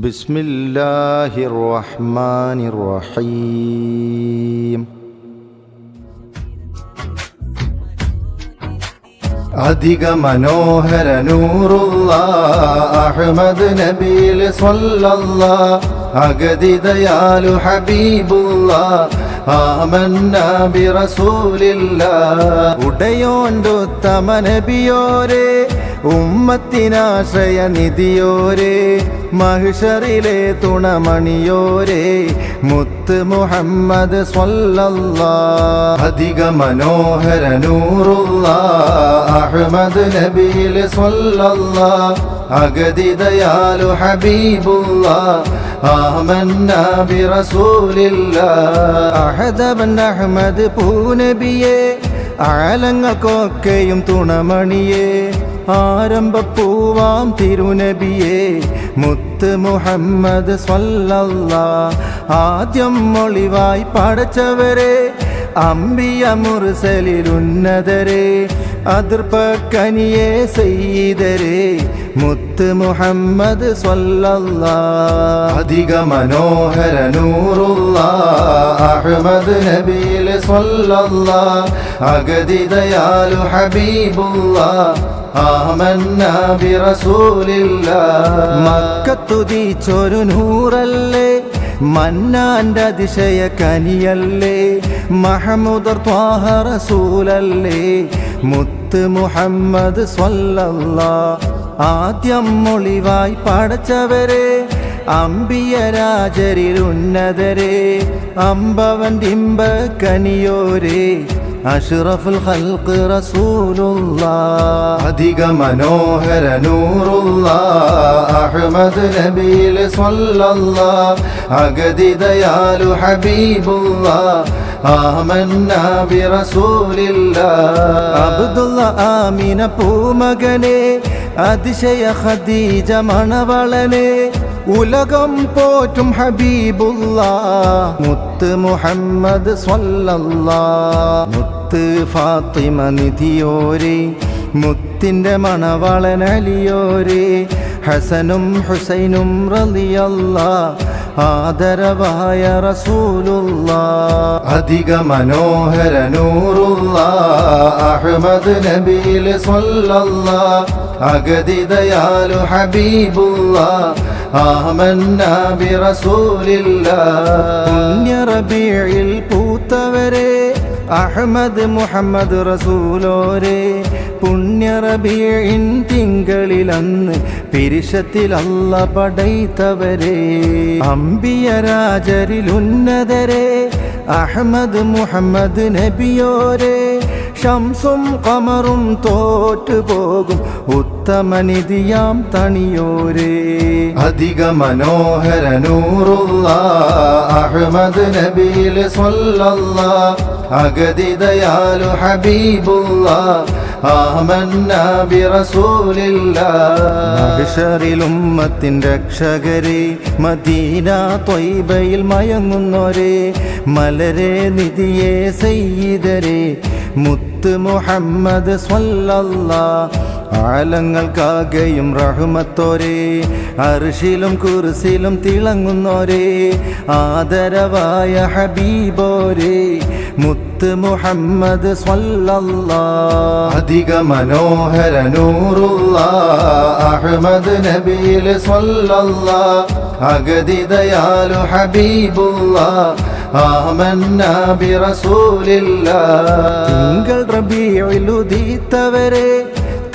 ബിസ്മില്ലാഹിർ റഹ്മാനിർ റഹീം. അധിക മനോഹര നൂറുള്ള അഹ്മദ് നബിയിൽ സ്വല്ലല്ലാഹ്, അഗതി ദയാലു ഹബീബുള്ള ആമന്നാ ബി റസൂലില്ലാഹ്. ഉടയോന്റെ ഉത്തമ നബിയോരേ, ഉമ്മത്തിനാശ്രയ നിധിയോരേ, മഹ്ശറിലെ തുണമണിയോരേ, മുത്ത് മുഹമ്മദ് സ്വല്ലല്ലാഹ്. അധിക മനോഹര നൂറുള്ള അഹ്മദ് നബിയിൽ സ്വല്ലല്ലാഹ്, അഗതി ദയാലു ഹബീബുള്ള ആമന്നാ ബി റസൂലില്ലാഹ്. അഹദബൻ അഹ്മദ് പൂനബിയെ, ആലങ്ങൾക്കൊക്കെയും തുണമണിയേ, ആരംഭപ്പൂവാം തിരുനബിയെ, മുത്ത് മുഹമ്മദ് സ്വല്ലല്ലാഹ്. ആദ്യം ഒളിവായി പടച്ചവരെ, അംബിയ മുർസലിലുന്നതരെ, അതിർപ്പക്കനിയെ സയ്യിദരെ, മുത്ത് മുഹമ്മദ് സ്വല്ലല്ലാഹ്. അധിക മനോഹര നൂറുള്ള അഹ്മദ് നബിയിൽ സ്വല്ലല്ലാഹ്, അഗതി ദയാലു ഹബീബുള്ള ആമന്നാ ബി റസൂലില്ലാഹ്. മക്കത്തുദിച്ചൊരു നൂറല്ലേ, മന്നാന്റെ അതിശയ കനിയല്ലേ, മഹ്മൂദർ ത്വാഹ റസൂലല്ലേ, മുത്ത് മുഹമ്മദ് സ്വല്ലല്ലാഹ്. ആദ്യം ഒളിവായി പടച്ചവരെ, അംബിയ രാജരിൽ ഉന്നതരെ, അമ്പവൻ ഡിംബ കനിയോരേ, അഷ്റഫുൽ ഖൽഖ് റസൂലുള്ളാഹ്. അധിക മനോഹര നൂറുള്ള അഹ്മദ് നബിയിൽ സ്വല്ലല്ലാഹ്, അഗതി ദയാലു ഹബീബുള്ള ആമന്നാ ബി റസൂലില്ലാഹ്. അബ്ദുള്ള ആമിന പൂമകനെ, അതിശയ ഖദീജ മണവളനെ, ഉലകം പോറ്റും ഹബീബുല്ലാഹ്, മുത്ത് മുഹമ്മദ് സ്വല്ലല്ലാഹ്. മുത്ത് ഫാത്തിമ നിധിയോരേ, മുത്തിന്റെ മണവാളൻ അലിയോരേ, ഹസനും ഹുസൈനും റളിയല്ലാഹ്, ആദരവായ റസൂലുള്ളാഹ്. അധിക മനോഹര നൂറുള്ള അഹ്മദ് നബിയിൽ സ്വല്ലല്ലാഹ്, അഗതി ദയാലു ഹബീബുള്ള ആമന്നാ ബി റസൂലില്ലാഹ്. പുണ്യ റബീഇൽ പൂത്തവരെ, അഹ്മദ് മുഹമ്മദ് റസൂലോരേ, പുണ്യ റബീഇൻ തിങ്കളിലന്ന് പിരിശത്തിൽ അല്ല പടൈത്തവരെ, അംബിയ രാജരിലുന്നതരെ, അഹ്മദ് മുഹമ്മദ് നബിയോരേ, ശംസും ഖമറും തോറ്റുപോകും ഉത്തമനിധിയാം തണിയോരേ. അധിക മനോഹര നൂറുള്ള അഹ്മദ് നബിയിൽ സ്വല്ലല്ലാഹ്, അഗതി ദയാലു ഹബീബുള്ള ആമന്നാ ബി റസൂലില്ലാഹ്. മഹ്ശറിൽ ഉമ്മത്തിൻ രക്ഷകരെ, മദീന ത്വയ്ബയിൽ മയങ്ങുന്നോരേ, മലരെ നിധിയെ സയ്യിദരെ, മുത്ത് മുഹമ്മദ് സ്വല്ലല്ലാഹ്. ആലങ്ങൾക്കാകെയും റഹ്മത്തോരേ, അർശിലും കുർസിലും തിളങ്ങുന്നോരേ, ആദരവായ ഹബീബോരേ, മുത്ത് മുഹമ്മദ് സ്വല്ലല്ലാഹ്. അധിക മനോഹര നൂറുള്ള അഹ്മദ് നബിയിൽ സ്വല്ലല്ലാഹ്, അഗതി ദയാലു ഹബീബുള്ള ആമന്നാ ബി റസൂലില്ലാഹ്. തിങ്കൾ റബീഉൽ ഉദിത്തവരെ,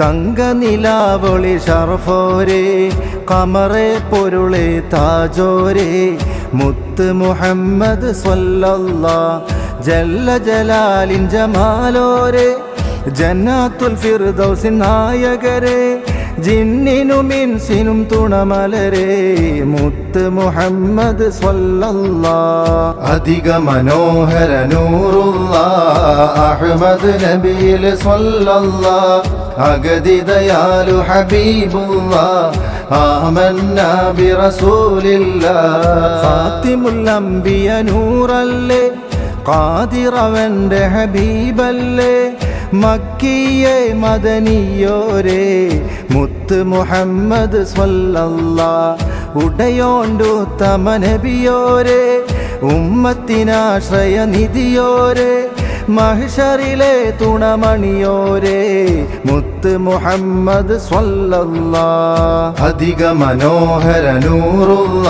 തങ്ക നിലാവൊളി ഷർഫോരേ, ഖമറെ പൊരുളെ താജോരേ, മുത്ത് മുഹമ്മദ് സ്വല്ലല്ലാഹ്. ജല്ല ജലാലിൻ ജമാലോരേ, ജന്നാത്തുൽ ഫിർദൗസിൻ നായകരേ, ജിന്നിനും ഇൻസിനും തുണമലരേ, മുത്ത് മുഹമ്മദ് സ്വല്ലല്ലാഹ്. അധിക മനോഹര നൂറുള്ള അഹ്മദ് നബിയിൽ സ്വല്ലല്ലാഹ്, അഗതി ദയാലു ഹബീബുള്ള ആമന്നാ ബി റസൂലില്ലാഹ്. ഫാത്തിമുൽ അംബിയ നൂറല്ലേ, ഖാദിറവന്റെ ഹബീബല്ലേ, മക്കിയെ മദനിയോരേ മുത്ത് മുഹമ്മദ് സ്വല്ലല്ലാഹ് ഉടയോണ്ടുത്തമ നബിയോരെ ഉമ്മത്തിനാശ്രയ നിധിയോരെ മഹ്ശറിലെ തുണമണിയോരെ മുത്ത് മുഹമ്മദ് സ്വല്ലല്ലാഹ് അധിക മനോഹര നൂറുള്ള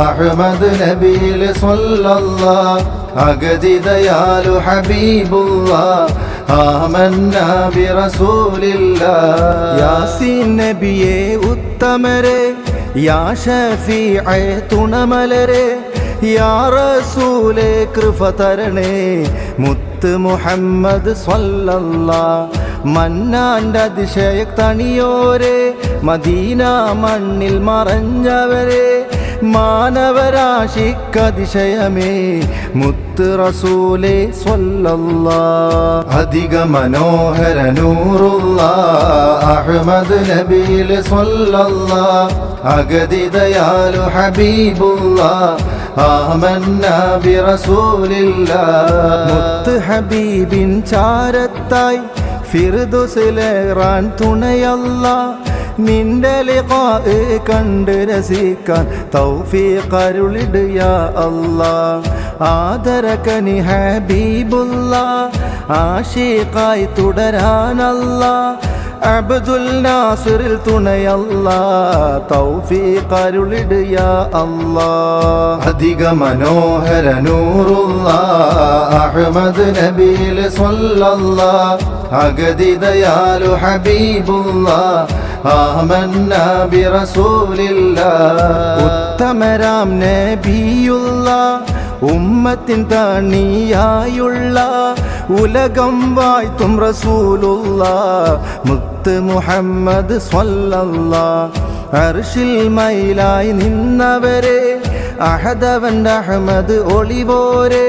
അഹ്മദ് നബിയിൽ സ്വല്ലല്ലാഹ് അഗതിദയാലു ഹബീബുല്ലാഹ് ആമന്നാ ബിറസൂലില്ലാഹ് യാസീൻ നബിയെ ഉത്തമരെ യാ ഷഫീഅ തുണമലരെ യാ റസൂലേ കൃപ തരണേ മുത്ത് മുഹമ്മദ് സ്വല്ലല്ലാഹ് മന്നാന്റെ അതിശയത്തണിയോരെ മദീന മണ്ണിൽ മറഞ്ഞവരെ മാനവരാശിക്കതിശയമേ മുത്ത് റസൂലേ സ്വല്ലല്ലാഹ് അധിക മനോഹര നൂറുള്ള അഹ്മദ് നബിയിൽ സ്വല്ലല്ലാഹ് അഗതിദയാലു ഹബീബുല്ലാഹ് ആമന്നാ ബിറസൂലില്ലാഹ് മുത്ത് ഹബീബിൻ ചാരത്തായി ഫിർദൗസിലേറാൻ തുണയല്ലാഹ് നിന്റെ ലിഖാഅ് കണ്ട് രസിക്കാൻ തൗഫീഖരുളിട് യാ അല്ലാഹ് ആദരകനി ഹബീബുല്ലാഹ് ആശിഖായി തുടരാനല്ലാഹ് അബ്ദുൽ നാസിറിൽ തുണയല്ലാഹ് തൗഫീഖരുളിട് യാ അല്ലാഹ് അധിക മനോഹര നൂറുള്ള അഹ്മദ് നബിയിൽ സ്വല്ലല്ലാഹ് അഗതിദയാലു ഹബീബുല്ലാഹ് ആമന്നാ ബിറസൂലില്ലാഹ് ഉത്തമരാം നബിയുല്ലാഹ് ഉമ്മത്തിൻ തണിയായുള്ള ഉലകം വാഴ്ത്തും റസൂലുള്ളാഹ് മുത്ത് മുഹമ്മദ് സ്വല്ലല്ലാഹ് അർശിൽ മയിലായി നിന്നവരെ അഹദവന്റെ അഹ്മദ് ഒളിവോരെ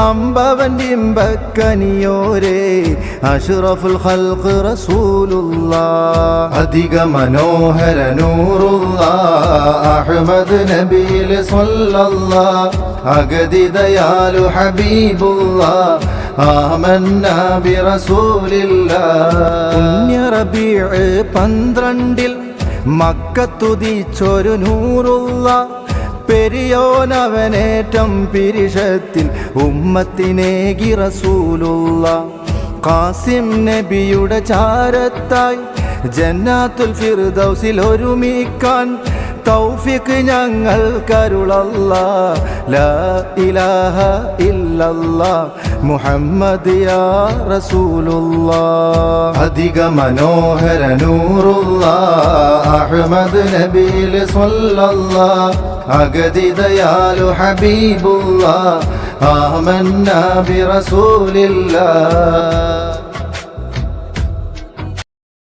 അമ്പവന്റെ ഇമ്പക്കനിയോരെ അഷ്റഫുൽ ഖൽഖ് റസൂലുള്ളാഹ് അധിക മനോഹര നൂറുള്ള അഹ്മദ് നബിയിൽ സ്വല്ലല്ലാഹ് അഗതിദയാലു ഹബീബുല്ലാഹ് ആമന്നാ ബിറസൂലില്ലാഹ് പുണ്യ റബീഉ 12 മക്കത്തുദിച്ചൊരു നൂറുള്ള പെരിയോനവനേറ്റം പിരിഷത്തിൽ ഉമ്മത്തിനേകി റസൂലുള്ളാഹ് ഖാസിം നബിയുടെ ചാരത്തായി ജന്നാത്തുൽ ഫിർദൗസിൽ ഒരുമിക്കാൻ തൗഫീഖ് ഞങ്ങൾ കരുളല്ലാഹ് ലാ ഇലാഹ ഇല്ലല്ലാഹ് മുഹമ്മദ് യാ റസൂലുള്ളാഹ് അധിക മനോഹര നൂറുള്ള അഹ്മദ് നബിയിൽ സ്വല്ലല്ലാഹ് അഗതിദയാലു ഹബീബുല്ലാഹ് ആമന്നാ ബിറസൂലില്ലാഹ്